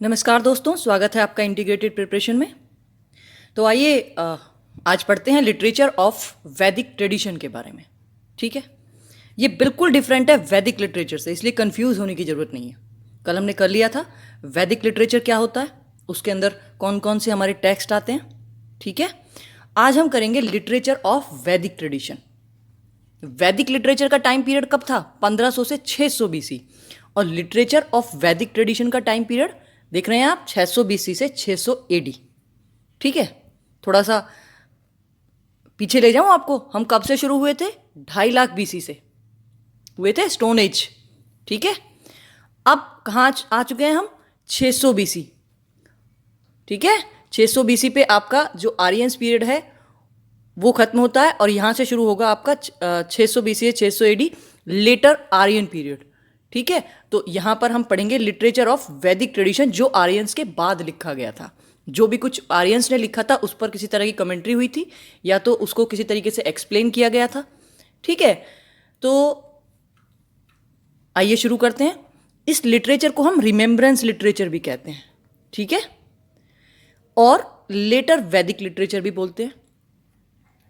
नमस्कार दोस्तों, स्वागत है आपका इंटीग्रेटेड प्रिपरेशन में। तो आइए आज पढ़ते हैं लिटरेचर ऑफ वैदिक ट्रेडिशन के बारे में। ठीक है, ये बिल्कुल डिफरेंट है वैदिक लिटरेचर से, इसलिए कंफ्यूज होने की ज़रूरत नहीं है। कल हमने कर लिया था वैदिक लिटरेचर क्या होता है, उसके अंदर कौन कौन से हमारे टेक्स्ट आते हैं। ठीक है, आज हम करेंगे लिटरेचर ऑफ वैदिक ट्रेडिशन। वैदिक लिटरेचर का टाइम पीरियड कब था? 1500 से 600 बीसी। और लिटरेचर ऑफ वैदिक ट्रेडिशन का टाइम पीरियड देख रहे हैं आप, 600 बीसी से 600 एडी। ठीक है, थोड़ा सा पीछे ले जाऊं आपको। हम कब से शुरू हुए थे? 2.5 लाख बीसी से हुए थे, स्टोन एज। ठीक है, अब कहाँ आ चुके हैं हम? 600 बीसी। ठीक है, 600 बीसी पे आपका जो आर्यंस पीरियड है वो खत्म होता है और यहां से शुरू होगा आपका 600 बीसी से 600 एडी लेटर आर्यन पीरियड। ठीक है, तो यहां पर हम पढ़ेंगे लिटरेचर ऑफ वैदिक ट्रेडिशन, जो आर्यंस के बाद लिखा गया था। जो भी कुछ आर्यंस ने लिखा था उस पर किसी तरह की कमेंट्री हुई थी या तो उसको किसी तरीके से एक्सप्लेन किया गया था। ठीक है, तो आइए शुरू करते हैं। इस लिटरेचर को हम रिमेम्बरेंस लिटरेचर भी कहते हैं। ठीक है, और लेटर वैदिक लिटरेचर भी बोलते हैं।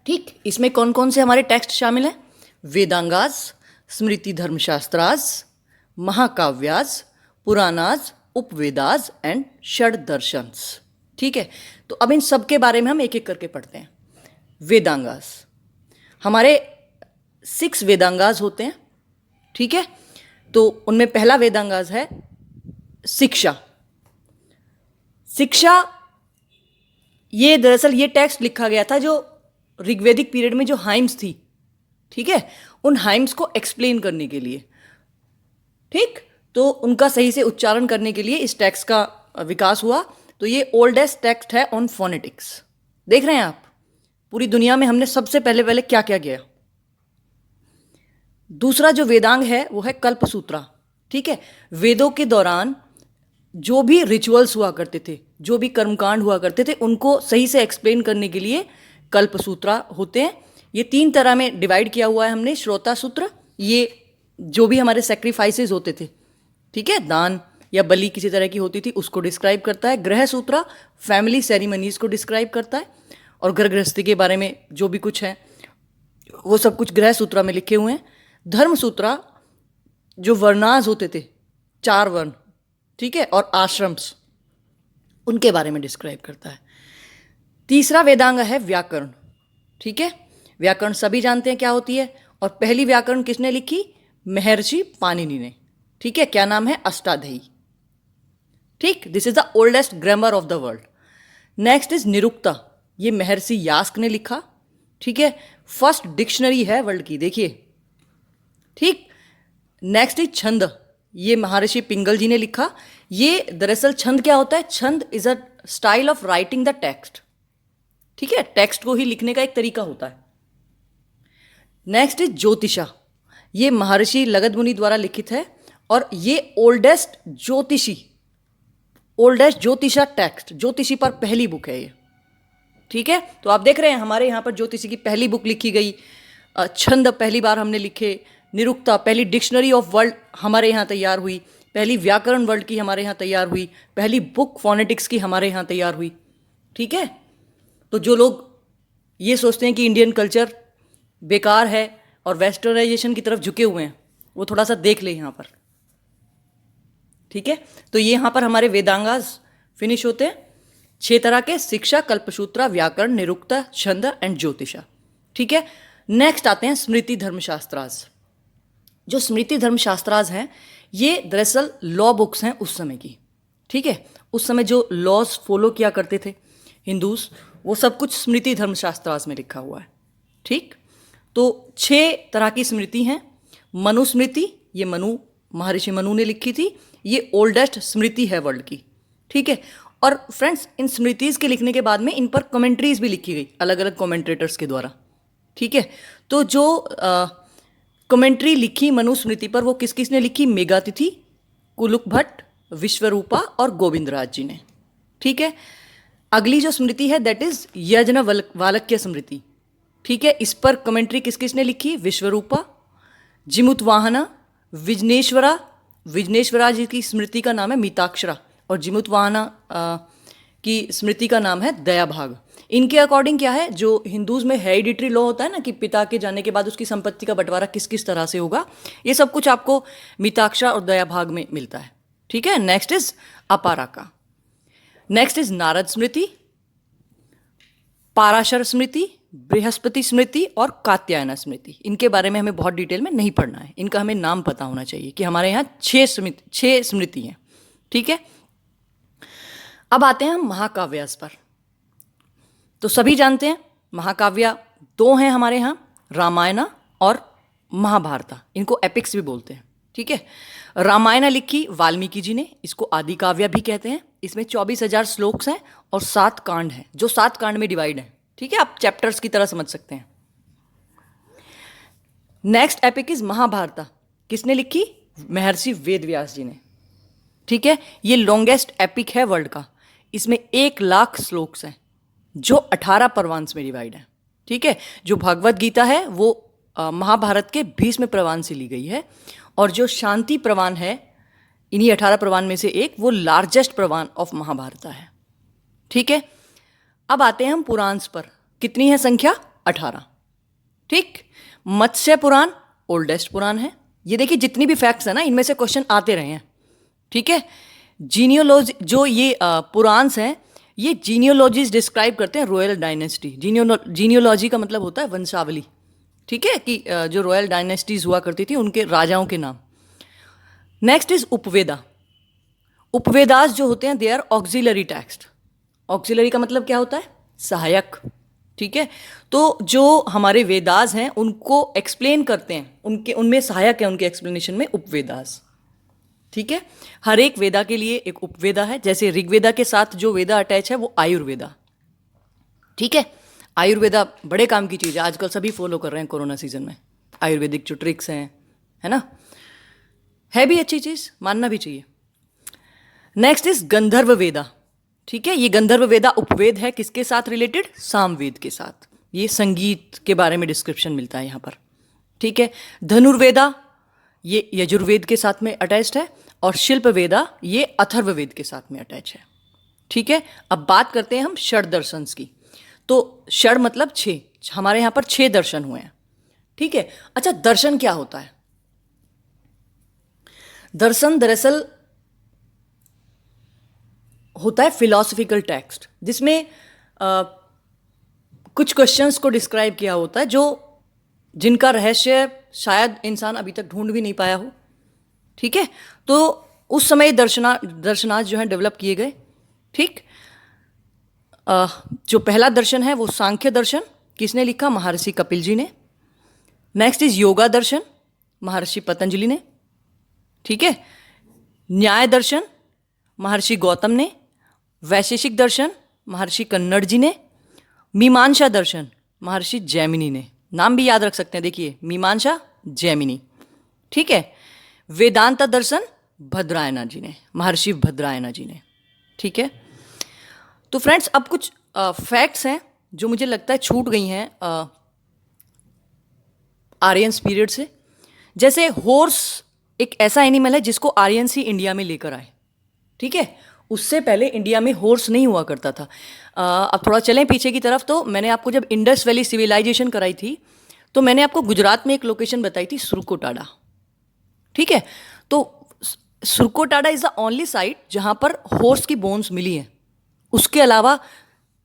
ठीक, इसमें कौन कौन से हमारे टेक्स्ट शामिल हैं? वेदांगास, स्मृति धर्मशास्त्रास, महाकाव्यास, पुराणास, उपवेदास एंड षड दर्शंस। ठीक है, तो अब इन सब के बारे में हम एक एक करके पढ़ते हैं। वेदांगास, हमारे 6 वेदांगास होते हैं। ठीक है, तो उनमें पहला वेदांगास है शिक्षा। शिक्षा, ये दरअसल ये टेक्स्ट लिखा गया था जो ऋग्वेदिक पीरियड में जो हाइम्स थी, ठीक है, उन हाइम्स को एक्सप्लेन करने के लिए, ठीक, तो उनका सही से उच्चारण करने के लिए इस टेक्स्ट का विकास हुआ। तो ये ओल्डेस्ट टेक्स्ट है ऑन फोनेटिक्स। देख रहे हैं आप, पूरी दुनिया में हमने सबसे पहले पहले क्या क्या किया। दूसरा जो वेदांग है वो है कल्पसूत्रा। ठीक है, वेदों के दौरान जो भी रिचुअल्स हुआ करते थे, जो भी कर्मकांड हुआ करते थे, उनको सही से एक्सप्लेन करने के लिए कल्पसूत्रा होते हैं। ये 3 तरह में डिवाइड किया हुआ है हमने। श्रोता सूत्र, ये जो भी हमारे सेक्रीफाइसेस होते थे, ठीक है, दान या बलि किसी तरह की होती थी, उसको डिस्क्राइब करता है। गृह सूत्रा फैमिली सेरेमनीज को डिस्क्राइब करता है और घर गृहस्थी के बारे में जो भी कुछ है वो सब कुछ गृह सूत्रा में लिखे हुए हैं। धर्म सूत्रा जो वर्णाज होते थे, 4 वर्ण, ठीक है, और आश्रम्स, उनके बारे में डिस्क्राइब करता है। तीसरा वेदांग है व्याकरण। ठीक है, व्याकरण सभी जानते हैं क्या होती है, और पहली व्याकरण किसने लिखी? महर्षि पाणिनि ने। ठीक है, क्या नाम है? अष्टाध्यायी। ठीक, this is the oldest grammar of the world. Next is Nirukta, ये महर्षि यास्क ने लिखा। ठीक है, फर्स्ट डिक्शनरी है वर्ल्ड की, देखिए। ठीक, नेक्स्ट इज छंद, ये महर्षि पिंगल जी ने लिखा। ये दरअसल छंद क्या होता है? छंद is a style of writing the text. ठीक है, टेक्स्ट को ही लिखने का एक तरीका होता है। नेक्स्ट इज ज्योतिषा, ये महर्षि लगद मुनि द्वारा लिखित है और ये ओल्डेस्ट ज्योतिषा टेक्स्ट, ज्योतिषी पर पहली बुक है ये। ठीक है, तो आप देख रहे हैं हमारे यहाँ पर ज्योतिषी की पहली बुक लिखी गई, छंद पहली बार हमने लिखे, निरुक्ता, पहली डिक्शनरी ऑफ वर्ल्ड हमारे यहाँ तैयार हुई, पहली व्याकरण वर्ल्ड की हमारे यहाँ तैयार हुई, पहली बुक फोनेटिक्स की हमारे यहाँ तैयार हुई। ठीक है, तो जो लोग ये सोचते हैं कि इंडियन कल्चर बेकार है और वेस्टर्नाइजेशन की तरफ झुके हुए हैं, वो थोड़ा सा देख ले यहाँ पर। ठीक है, तो ये यहाँ पर हमारे वेदांगास फिनिश होते हैं। 6 तरह के, शिक्षा, कल्पसूत्रा, व्याकरण, निरुक्ता, छंद एंड ज्योतिषा। ठीक है, नेक्स्ट आते हैं स्मृति धर्मशास्त्रास। जो स्मृति धर्मशास्त्रास हैं ये दरअसल लॉ बुक्स हैं उस समय की। ठीक है, उस समय जो लॉज फॉलो किया करते थे हिंदूज, वो सब कुछ स्मृति धर्मशास्त्रास में लिखा हुआ है। ठीक, तो 6 तरह की स्मृति हैं। मनुस्मृति, ये महर्षि मनु ने लिखी थी, ये ओल्डेस्ट स्मृति है वर्ल्ड की। ठीक है, और फ्रेंड्स, इन स्मृतिज के लिखने के बाद में इन पर कमेंट्रीज भी लिखी गई अलग अलग कमेंट्रेटर्स के द्वारा। ठीक है, तो जो कमेंट्री लिखी मनुस्मृति पर वो किस किस ने लिखी? मेघातिथि, कुलुक भट्ट, विश्वरूपा और गोविंदराज जी ने। ठीक है, अगली जो स्मृति है दैट इज याज्ञवल्क्य स्मृति। ठीक है, इस पर कमेंट्री किस किस ने लिखी? विश्वरूपा, जिमुतवाहना, विजनेश्वरा जी की स्मृति का नाम है मिताक्षरा, और जिमुतवाहना की स्मृति का नाम है दयाभाग। इनके अकॉर्डिंग क्या है, जो हिंदूज में हेरिडिटरी लॉ होता है ना कि पिता के जाने के बाद उसकी संपत्ति का बंटवारा किस किस तरह से होगा, ये सब कुछ आपको मिताक्षरा और दयाभाग में मिलता है। ठीक है, next is Apararka, next is Narada Smriti, Parashara Smriti, Brihaspati Smriti और कात्यायना स्मृति। इनके बारे में हमें बहुत डिटेल में नहीं पढ़ना है, इनका हमें नाम पता होना चाहिए कि हमारे यहाँ 6 स्मृति हैं। ठीक है, अब आते हैं हम महाकाव्यास पर। तो सभी जानते हैं महाकाव्य 2 हैं हमारे यहाँ, रामायण और महाभारत। इनको एपिक्स भी बोलते हैं। ठीक है, रामायण लिखी वाल्मीकि जी ने, इसको आदि काव्य भी कहते हैं। इसमें 24,000 श्लोक्स हैं और 7 कांड हैं, जो 7 कांड में डिवाइड है। ठीक है, आप चैप्टर्स की तरह समझ सकते हैं। Next epic is Mahabharata. किसने लिखी? महर्षि वेदव्यास जी ने। ठीक है, ये लॉन्गेस्ट एपिक है वर्ल्ड का। इसमें 1,00,000 श्लोक्स हैं जो 18 परवांस में डिवाइड है। ठीक है, जो भगवत गीता है वो महाभारत के 20वें प्रवान से ली गई है, और जो शांति प्रवान है इन्हीं 18 प्रवान में से एक, वो लार्जेस्ट प्रवान ऑफ महाभारत है। ठीक है, अब आते हैं हम पुराण्स पर। कितनी है संख्या? 18। ठीक, मत्स्य पुराण ओल्डेस्ट पुराण है। ये देखिए जितनी भी फैक्ट्स है ना, इनमें से क्वेश्चन आते रहे हैं। ठीक है, जीनियोलॉजी, जो ये पुराण्स हैं, ये जीनियोलॉजीज डिस्क्राइब करते हैं रॉयल डायनेस्टी। जीनियोलॉजी का मतलब होता है वंशावली। ठीक है, कि जो रॉयल डायनेस्टीज हुआ करती थी उनके राजाओं के नाम। Next is उपवेदा। उपवेदास जो होते हैं they are auxiliary text. Auxiliary का मतलब क्या होता है? सहायक। ठीक है, तो जो हमारे वेदास हैं उनको एक्सप्लेन करते हैं, उनमें सहायक है उनके एक्सप्लेनेशन में उपवेदास। ठीक है, हर एक वेदा के लिए एक उपवेदा है। जैसे ऋग्वेदा के साथ जो वेदा अटैच है वो आयुर्वेदा। ठीक है, आयुर्वेदा बड़े काम की चीज़ है, आजकल सभी फॉलो कर रहे हैं कोरोना सीजन में। आयुर्वेदिक जो ट्रिक्स हैं, है ना, है भी अच्छी चीज़, मानना भी चाहिए। नेक्स्ट इज गंधर्व वेदा। ठीक है, ये गंधर्व वेदा उपवेद है, किसके साथ रिलेटेड? सामवेद के साथ। ये संगीत के बारे में डिस्क्रिप्शन मिलता है यहाँ पर। ठीक है, धनुर्वेदा ये यजुर्वेद के साथ में अटैच्ड है, और शिल्प वेदा ये अथर्ववेद के साथ में अटैच है। ठीक है, अब बात करते हैं हम षड दर्शंस की। तो षड मतलब 6, हमारे यहाँ पर 6 दर्शन हुए हैं। ठीक है, अच्छा दर्शन क्या होता है? दर्शन दरअसल होता है फिलॉसफिकल टेक्स्ट, जिसमें कुछ क्वेश्चंस को डिस्क्राइब किया होता है जो जिनका रहस्य शायद इंसान अभी तक ढूंढ भी नहीं पाया हो। ठीक है, तो उस समय दर्शनार्थ जो है डेवलप किए गए। ठीक, जो पहला दर्शन है वो सांख्य दर्शन, किसने लिखा? महर्षि कपिल जी ने। नेक्स्ट इज योगा दर्शन, महर्षि पतंजलि ने। ठीक है, न्याय दर्शन महर्षि गौतम ने। वैशेषिक दर्शन महर्षि कन्नड़ जी ने। मीमांसा दर्शन महर्षि जैमिनी ने। नाम भी याद रख सकते हैं, देखिए मीमांसा जैमिनी। ठीक है, वेदांत दर्शन भद्रायना जी ने, महर्षि भद्रायना जी ने। ठीक है, तो फ्रेंड्स अब कुछ फैक्ट्स हैं जो मुझे लगता है छूट गई हैं आर्यंस पीरियड से। जैसे हॉर्स एक ऐसा एनिमल है जिसको आर्यंस ही इंडिया में लेकर आए। ठीक है, उससे पहले इंडिया में हॉर्स नहीं हुआ करता था। अब थोड़ा चलें पीछे की तरफ, तो मैंने आपको जब इंडस वैली सिविलाइजेशन कराई थी तो मैंने आपको गुजरात में एक लोकेशन बताई थी, सुरकोटाडा। ठीक है, तो सुरकोटाडा इज़ द ओनली साइट जहाँ पर हॉर्स की बोन्स मिली हैं। उसके अलावा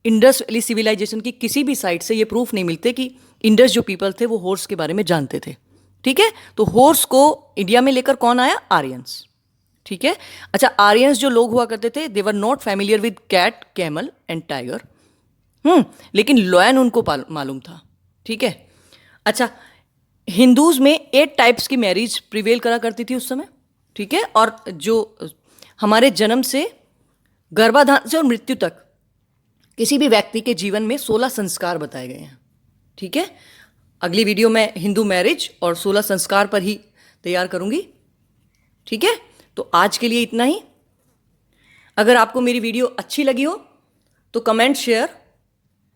इंडस वैली सिविलाइजेशन की किसी भी साइट से ये प्रूफ नहीं मिलते कि इंडस जो पीपल थे वो हॉर्स के बारे में जानते थे। ठीक है, तो हॉर्स को इंडिया में लेकर कौन आया? आर्यंस। ठीक है, अच्छा आर्यंस जो लोग हुआ करते थे they were not familiar with cat, camel and tiger. लेकिन लॉयन उनको मालूम था। ठीक है, अच्छा हिंदूज में 8 टाइप्स की मैरिज प्रिवेल करा करती थी उस समय। ठीक है, और जो हमारे जन्म से गर्भाधान से और मृत्यु तक किसी भी व्यक्ति के जीवन में 16 संस्कार बताए गए हैं। ठीक है, अगली वीडियो में हिंदू मैरिज और 16 संस्कार पर ही तैयार करूंगी। ठीक है, तो आज के लिए इतना ही। अगर आपको मेरी वीडियो अच्छी लगी हो तो कमेंट, शेयर,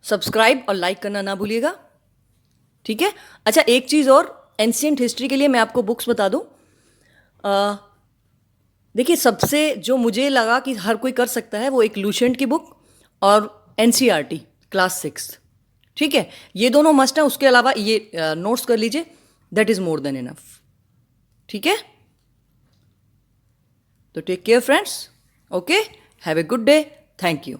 सब्सक्राइब और लाइक करना ना भूलिएगा। ठीक है, अच्छा एक चीज़ और, एंशिएंट हिस्ट्री के लिए मैं आपको बुक्स बता दूं। देखिए, सबसे जो मुझे लगा कि हर कोई कर सकता है वो एक लूसेंट की बुक और एनसीईआरटी क्लास 6, ठीक है, ये दोनों मस्ट है। उसके अलावा ये नोट्स कर लीजिए, that is more than enough, ठीक है। तो take care friends, okay, have a good day, thank you.